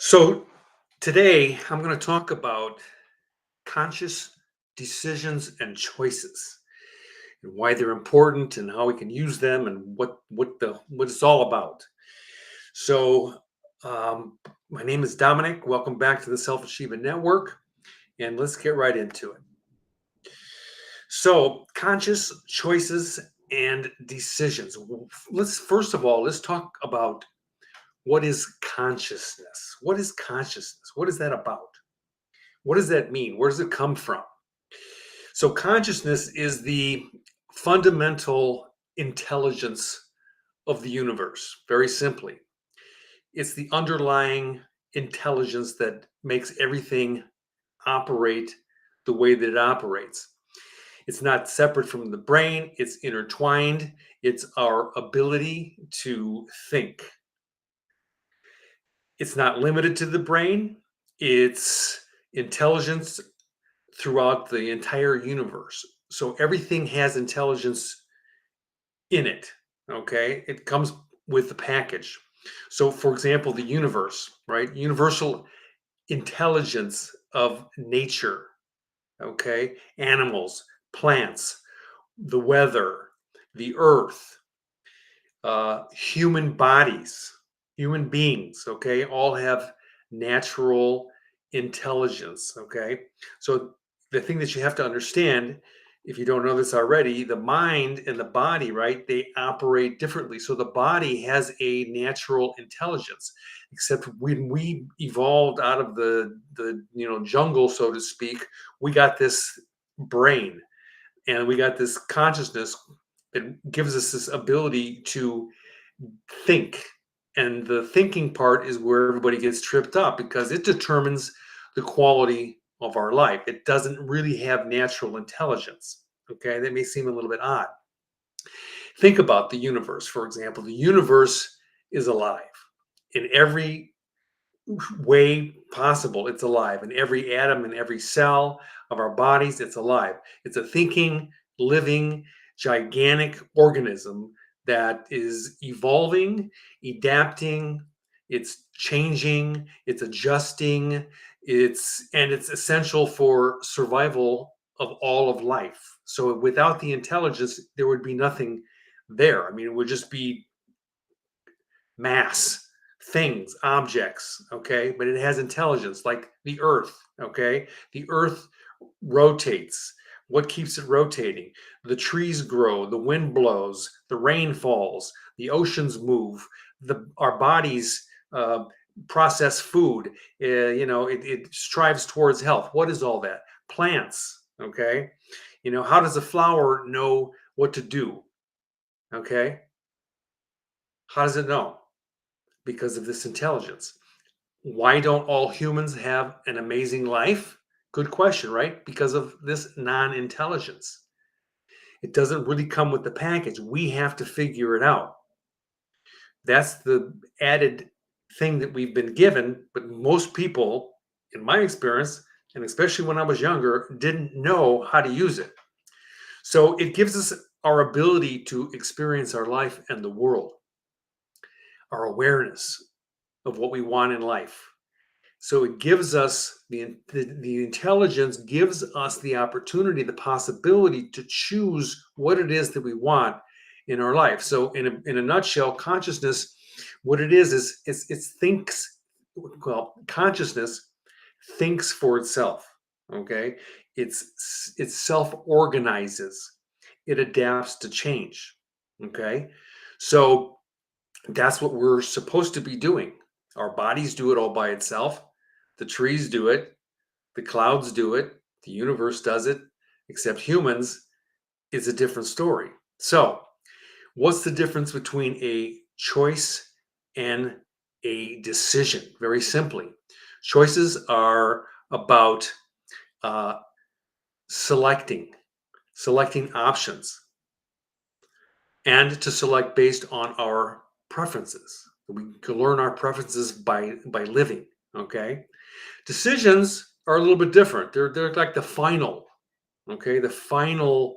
So today I'm going to talk about conscious decisions and choices and why they're important and how we can use them and what it's all about. So um, my name is Dominic. Welcome back to the Self Achievement Network, and let's get right into it. So conscious choices and decisions. Let's first of all let's talk about what is consciousness. What is consciousness? What is that about? What does that mean? Where does it come from? So, consciousness is the fundamental intelligence of the universe, very simply. It's the underlying intelligence that makes everything operate the way that it operates. It's not separate from the brain, it's intertwined. It's our ability to think. It's not limited to the brain, it's intelligence throughout the entire universe. So everything has intelligence in it. Okay. It comes with the package. So, for example, the universe, right? Universal intelligence of nature. Okay. Animals, plants, the weather, the earth, human bodies, human beings. Okay. All have natural intelligence. Okay. So the thing that you have to understand, if you don't know this already, the mind and the body, right, they operate differently. So the body has a natural intelligence, except when we evolved out of the jungle, so to speak, we got this brain and we got this consciousness that gives us this ability to think. And the thinking part is where everybody gets tripped up because it determines the quality of our life. It doesn't really have natural intelligence. Okay, that may seem a little bit odd. Think about the universe, for example. The universe is alive in every way possible. It's alive in every atom, in every cell of our bodies. It's alive. It's a thinking, living, gigantic organism that is evolving, adapting, it's changing, it's adjusting, it's essential for survival of all of life. So without the intelligence, there would be nothing there. I mean, it would just be mass, things, objects, okay? But it has intelligence like the earth, okay? The earth rotates. What keeps it rotating? The trees grow, the wind blows, the rain falls, the oceans move, our bodies process food. It strives towards health. What is all that? Plants, okay? How does a flower know what to do? Okay? How does it know? Because of this intelligence. Why don't all humans have an amazing life? Good question, right? Because of this non intelligence. It doesn't really come with the package. We have to figure it out. That's the added thing that we've been given. But most people, in my experience, and especially when I was younger, didn't know how to use it. So it gives us our ability to experience our life and the world, our awareness of what we want in life. So it gives us the intelligence gives us the opportunity, the possibility to choose what it is that we want in our life. So in a nutshell, consciousness, what it is it thinks. Well, consciousness thinks for itself. Okay, it self organizes. It adapts to change. Okay, so that's what we're supposed to be doing. Our bodies do it all by itself. The trees do it. The clouds do it. The universe does it. Except humans is a different story. So, what's the difference between a choice and a decision? Very simply, choices are about uh, selecting, selecting options, and to select based on our preferences. We can learn our preferences by living. Okay, decisions are a little bit different. They're like the final. Okay, the final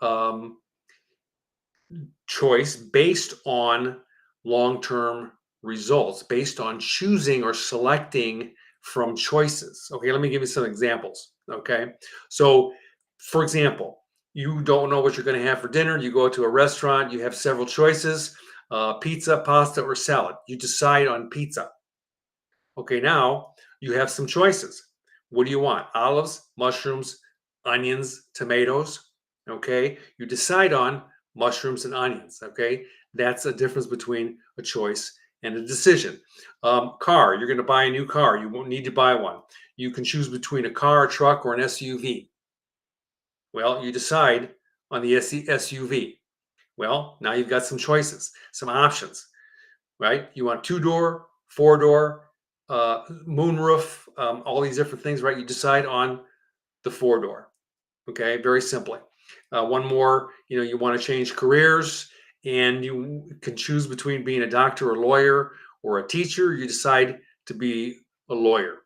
um, choice based on long term results based on choosing or selecting from choices. Okay, let me give you some examples. Okay, so for example, you don't know what you're going to have for dinner. You go to a restaurant, you have several choices: pizza, pasta, or salad. You decide on pizza. Okay, now you have some choices. What do you want? Olives, mushrooms, onions, tomatoes. Okay, you decide on mushrooms and onions. Okay, that's a difference between a choice and a decision. Car, you're going to buy a new car. You won't need to buy one. You can choose between a car, a truck, or an SUV. Well, you decide on the SUV. Well, now you've got some choices, some options, right? You want two door, four door, moonroof, all these different things, right? You decide on the four door. Okay, very simply. One more, you want to change careers and you can choose between being a doctor or lawyer or a teacher. You decide to be a lawyer.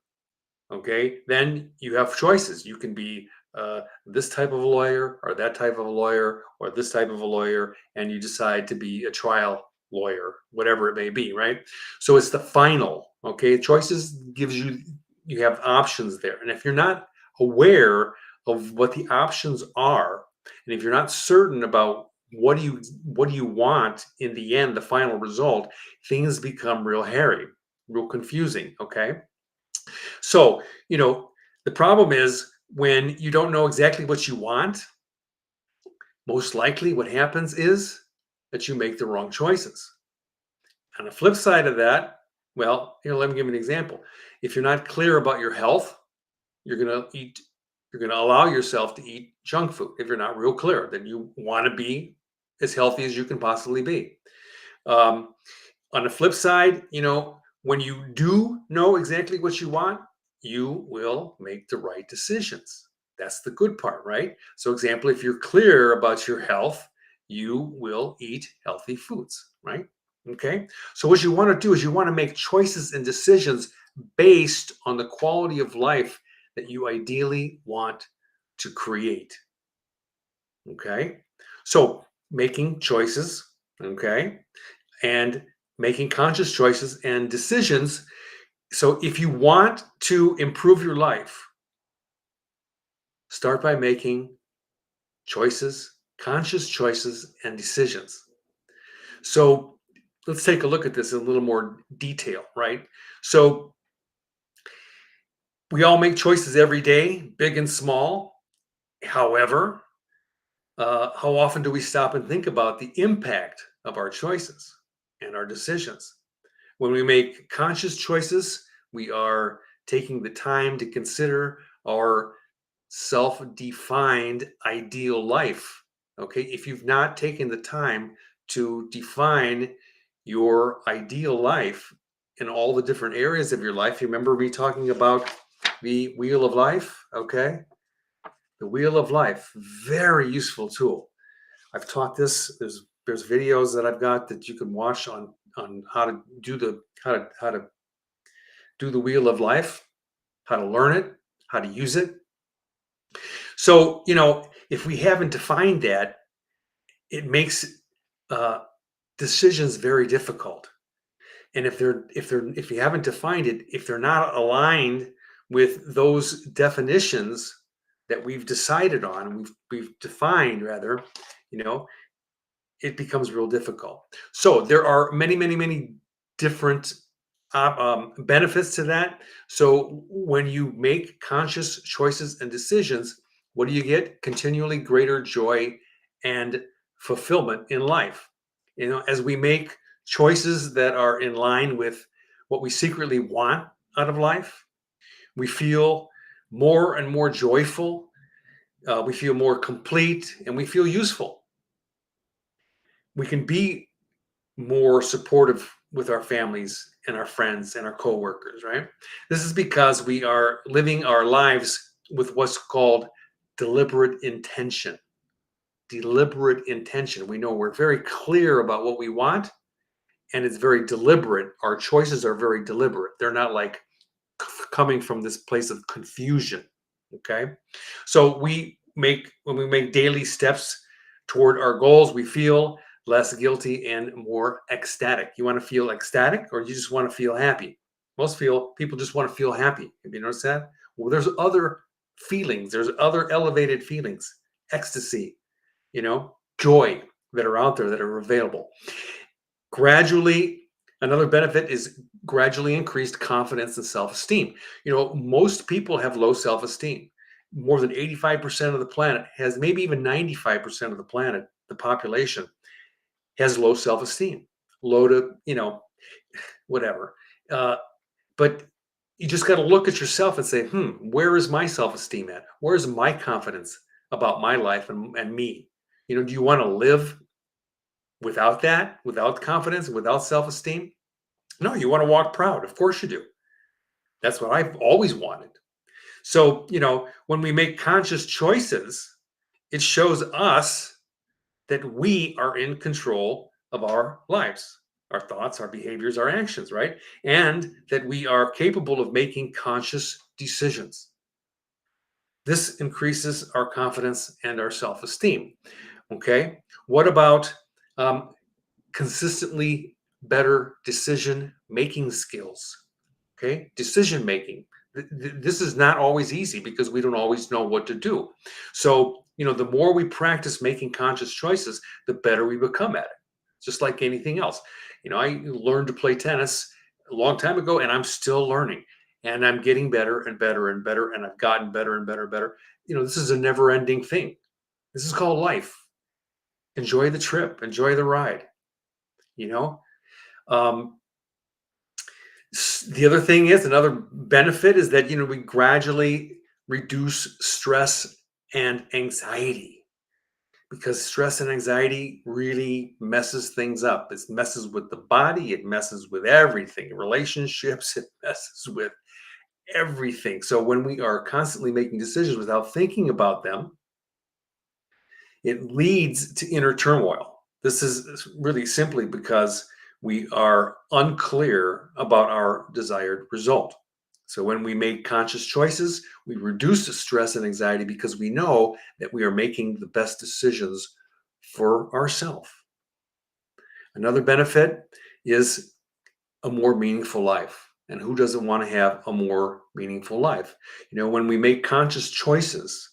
Okay, then you have choices. You can be this type of a lawyer or that type of a lawyer or this type of a lawyer, and you decide to be a trial lawyer, whatever it may be, right? So it's the final. Okay, choices gives you have options there, and if you're not aware of what the options are, and if you're not certain about what do you want in the end, the final result, things become real hairy, real confusing. Okay, so, the problem is when you don't know exactly what you want, most likely what happens is that you make the wrong choices. On the flip side of that, well, let me give you an example. If you're not clear about your health, you're going to eat, you're going to allow yourself to eat junk food. If you're not real clear that you want to be as healthy as you can possibly be. Um, On the flip side, when you do know exactly what you want, you will make the right decisions. That's the good part, right? So, example, if you're clear about your health, you will eat healthy foods, right? Okay. So, what you want to do is you want to make choices and decisions based on the quality of life that you ideally want to create. Okay. So, making choices, okay, and making conscious choices and decisions. So, if you want to improve your life, start by making choices, conscious choices, and decisions. So, let's take a look at this in a little more detail, right? So, we all make choices every day, big and small. However, how often do we stop and think about the impact of our choices and our decisions? When we make conscious choices, we are taking the time to consider our self defined ideal life. Okay. If you've not taken the time to define your ideal life in all the different areas of your life, you remember me talking about the wheel of life? Okay. The wheel of life, very useful tool. I've taught this. There's videos that I've got that you can watch on how to do the how to do the wheel of life, how to learn it, how to use it. So, if we haven't defined that, it makes uh, decisions very difficult. And if you haven't defined it, if they're not aligned with those definitions that we've decided on, we've defined rather, you know, it becomes real difficult. So there are many, many, many different benefits to that. So when you make conscious choices and decisions, what do you get? Continually greater joy and fulfillment in life. As we make choices that are in line with what we secretly want out of life, we feel more and more joyful. We feel more complete, and we feel useful. We can be more supportive with our families and our friends and our coworkers, right? This is because we are living our lives with what's called deliberate intention. Deliberate intention. We know we're very clear about what we want, and it's very deliberate. Our choices are very deliberate. They're not like coming from this place of confusion. Okay. So when we make daily steps toward our goals, we feel less guilty, and more ecstatic. You want to feel ecstatic, or you just want to feel happy? Most feel people just want to feel happy. Have you noticed that? Well, there's other feelings. There's other elevated feelings, ecstasy, joy that are out there that are available. Gradually, another benefit is gradually increased confidence and self-esteem. Most people have low self-esteem. More than 85% of the planet has, maybe even 95% of the planet, the population, has low self-esteem, low to, whatever. Uh, but you just got to look at yourself and say, where is my self-esteem at? Where is my confidence about my life and me? Do you want to live without that, without confidence, without self-esteem? No, you want to walk proud. Of course you do. That's what I've always wanted. So, when we make conscious choices, it shows us that we are in control of our lives, our thoughts, our behaviors, our actions, right? And that we are capable of making conscious decisions. This increases our confidence and our self esteem. Okay. What about um, consistently better decision making skills? Okay. Decision making. This is not always easy because we don't always know what to do. So, the more we practice making conscious choices, the better we become at it. Just like anything else. I learned to play tennis a long time ago, and I'm still learning. And I'm getting better and better and better, and I've gotten better and better and better. This is a never ending thing. This is called life. Enjoy the trip, enjoy the ride. You know, um, the other thing is, another benefit is that, we gradually reduce stress and anxiety, because stress and anxiety really messes things up. It messes with the body, it messes with everything, relationships, it messes with everything. So when we are constantly making decisions without thinking about them, it leads to inner turmoil. This is really simply because we are unclear about our desired result. So when we make conscious choices, we reduce the stress and anxiety because we know that we are making the best decisions for ourselves. Another benefit is a more meaningful life. And who doesn't want to have a more meaningful life? When we make conscious choices,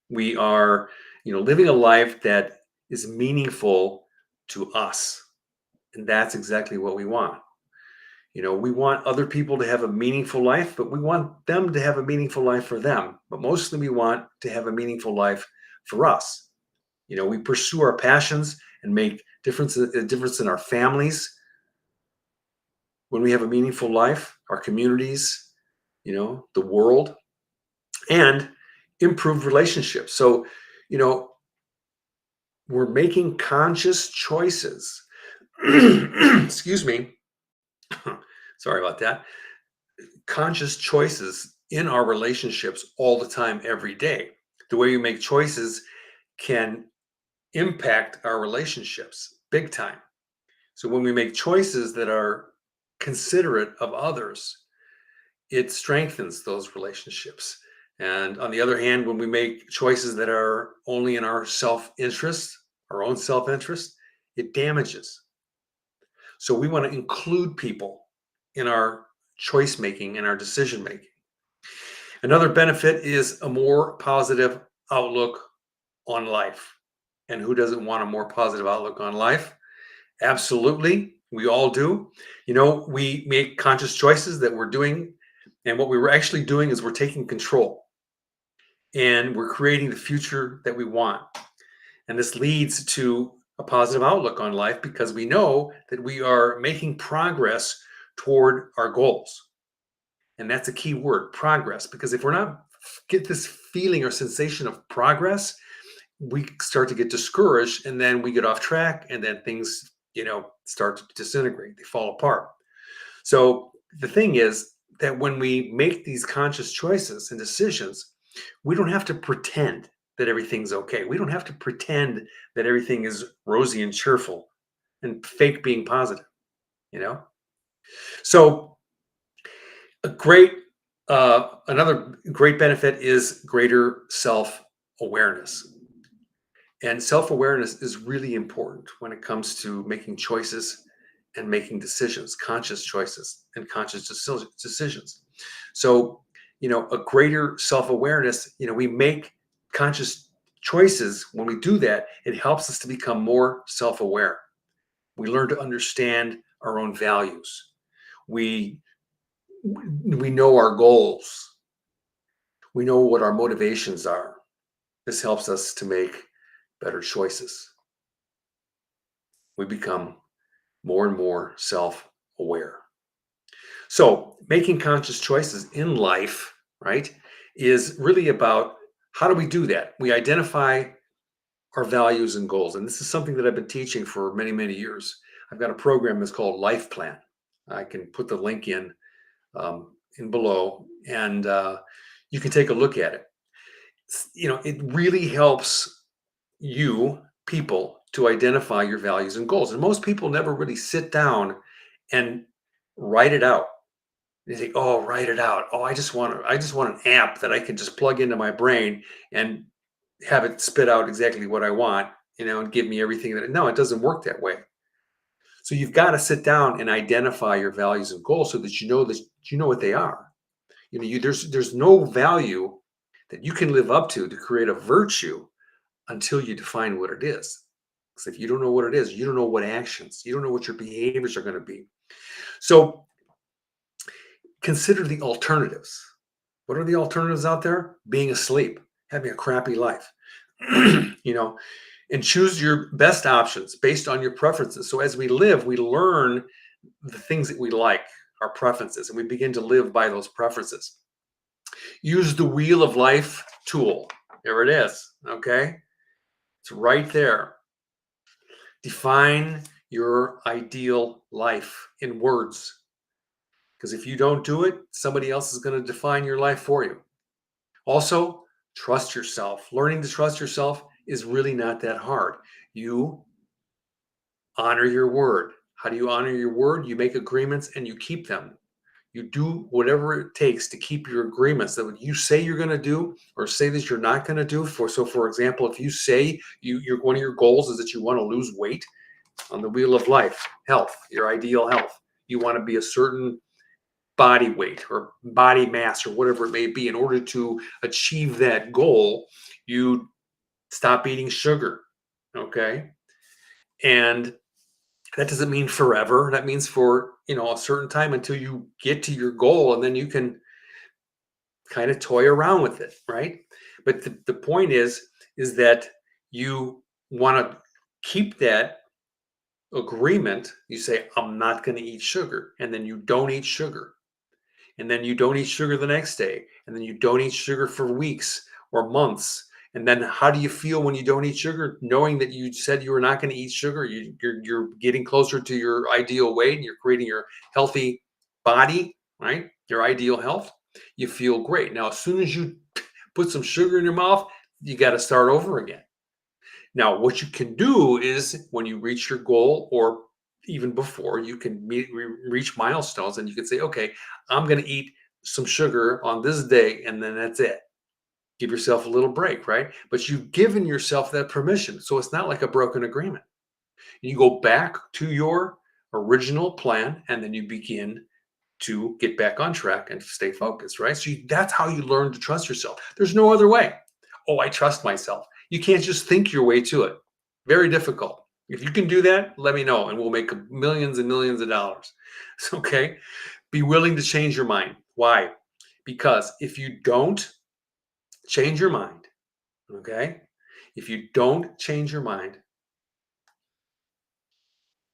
we are, living a life that is meaningful to us. And that's exactly what we want. We want other people to have a meaningful life, but we want them to have a meaningful life for them. But mostly we want to have a meaningful life for us. We pursue our passions and make a difference in our families. When we have a meaningful life, our communities, the world, and improve relationships. So, you know, we're making conscious choices. Excuse me. Sorry about that. Conscious choices in our relationships all the time, every day. The way we make choices can impact our relationships big time. So when we make choices that are considerate of others, it strengthens those relationships. And on the other hand, when we make choices that are only in our self-interest, our own self-interest, it damages. So we want to include people in our choice making and our decision making. Another benefit is a more positive outlook on life. And who doesn't want a more positive outlook on life? Absolutely. We all do. We make conscious choices that we're doing. And what we were actually doing is we're taking control and we're creating the future that we want. And this leads to a positive outlook on life because we know that we are making progress toward our goals. And that's a key word, progress, because if we're not get this feeling or sensation of progress, we start to get discouraged and then we get off track and then things, start to disintegrate. They fall apart. So the thing is that when we make these conscious choices and decisions, we don't have to pretend that everything's okay. We don't have to pretend that everything is rosy and cheerful and fake being positive, you know? So a great another great benefit is greater self-awareness. And self-awareness is really important when it comes to making choices and making decisions, conscious choices and conscious decisions. So, a greater self-awareness, we make conscious choices. When we do that, it helps us to become more self-aware. We learn to understand our own values. We we know our goals. We know what our motivations are. This helps us to make better choices. We become more and more self aware. So, making conscious choices in life, right, is really about how do we do that? We identify our values and goals. And this is something that I've been teaching for many, many years. I've got a program that's called Life Plan. I can put the link in below, and you can take a look at it. It really helps you people to identify your values and goals. And most people never really sit down and write it out. They think, "Oh, write it out. Oh, I just want an app that I can just plug into my brain and have it spit out exactly what I want, and give me everything that." No, it doesn't work that way. So you've got to sit down and identify your values and goals so that you know what they are. There's no value that you can live up to create a virtue until you define what it is. Because if you don't know what it is, you don't know what actions, you don't know what your behaviors are going to be. So consider the alternatives. What are the alternatives out there? Being asleep, having a crappy life, you know, and choose your best options based on your preferences. So as we live, we learn the things that we like, our preferences, and we begin to live by those preferences. Use the wheel of life tool. There it is. Okay. It's right there. Define your ideal life in words. Because if you don't do it, somebody else is going to define your life for you. Also, trust yourself. Learning to trust yourself is really not that hard. You honor your word. How do you honor your word? You make agreements and you keep them. You do whatever it takes to keep your agreements that what you say you're going to do or say that you're not going to do. For example, if you say you're one of your goals is that you want to lose weight on the wheel of life, health, your ideal health. You want to be a certain body weight or body mass or whatever it may be. In order to achieve that goal, you stop eating sugar. Okay. And that doesn't mean forever. That means for, a certain time until you get to your goal, and then you can kind of toy around with it, right? But the point is that you want to keep that agreement. You say, I'm not going to eat sugar, and then you don't eat sugar, and then you don't eat sugar the next day, and then you don't eat sugar for weeks or months. And then how do you feel when you don't eat sugar, knowing that you said you were not going to eat sugar? You're getting closer to your ideal weight, and you're creating your healthy body, right? Your ideal health. You feel great. Now, as soon as you put some sugar in your mouth, you got to start over again. Now, what you can do is when you reach your goal, or even before, you can reach milestones, and you can say, okay, I'm going to eat some sugar on this day, and then that's it. Give yourself a little break, right? But you've given yourself that permission. So it's not like a broken agreement. You go back to your original plan, and then you begin to get back on track and stay focused, right? So that's how you learn to trust yourself. There's no other way. Oh, I trust myself. You can't just think your way to it. Very difficult. If you can do that, let me know, and we'll make millions and millions of dollars. Okay. Be willing to change your mind. Why? Because if you don't change your mind, okay, if you don't change your mind,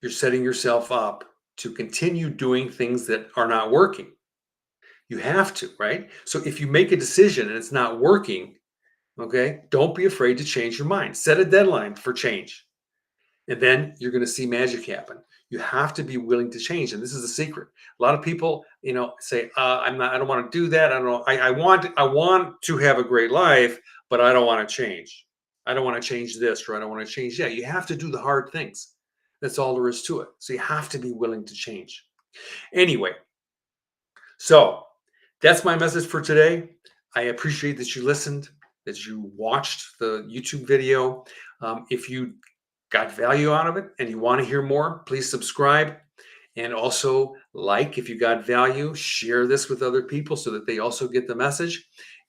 you're setting yourself up to continue doing things that are not working. You have to, right? So if you make a decision and it's not working, okay, don't be afraid to change your mind. Set a deadline for change, and then you're going to see magic happen. You have to be willing to change, and this is the secret. A lot of people, say, "I'm not. I don't want to do that. I don't know. I want to have a great life, but I don't want to change. I don't want to change this, or I don't want to change that." You have to do the hard things. That's all there is to it. So you have to be willing to change. Anyway, so that's my message for today. I appreciate that you listened, that you watched the YouTube video. If you got value out of it and you want to hear more, please subscribe. And also, like if you got value, share this with other people so that they also get the message,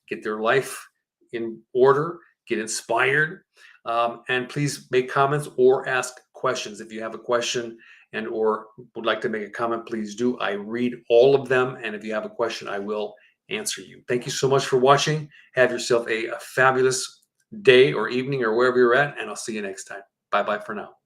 get their life in order, get inspired. And please make comments or ask questions. If you have a question and or would like to make a comment, please do. I read all of them. And if you have a question, I will answer you. Thank you so much for watching. Have yourself a fabulous day or evening or wherever you're at. And I'll see you next time. Bye-bye for now.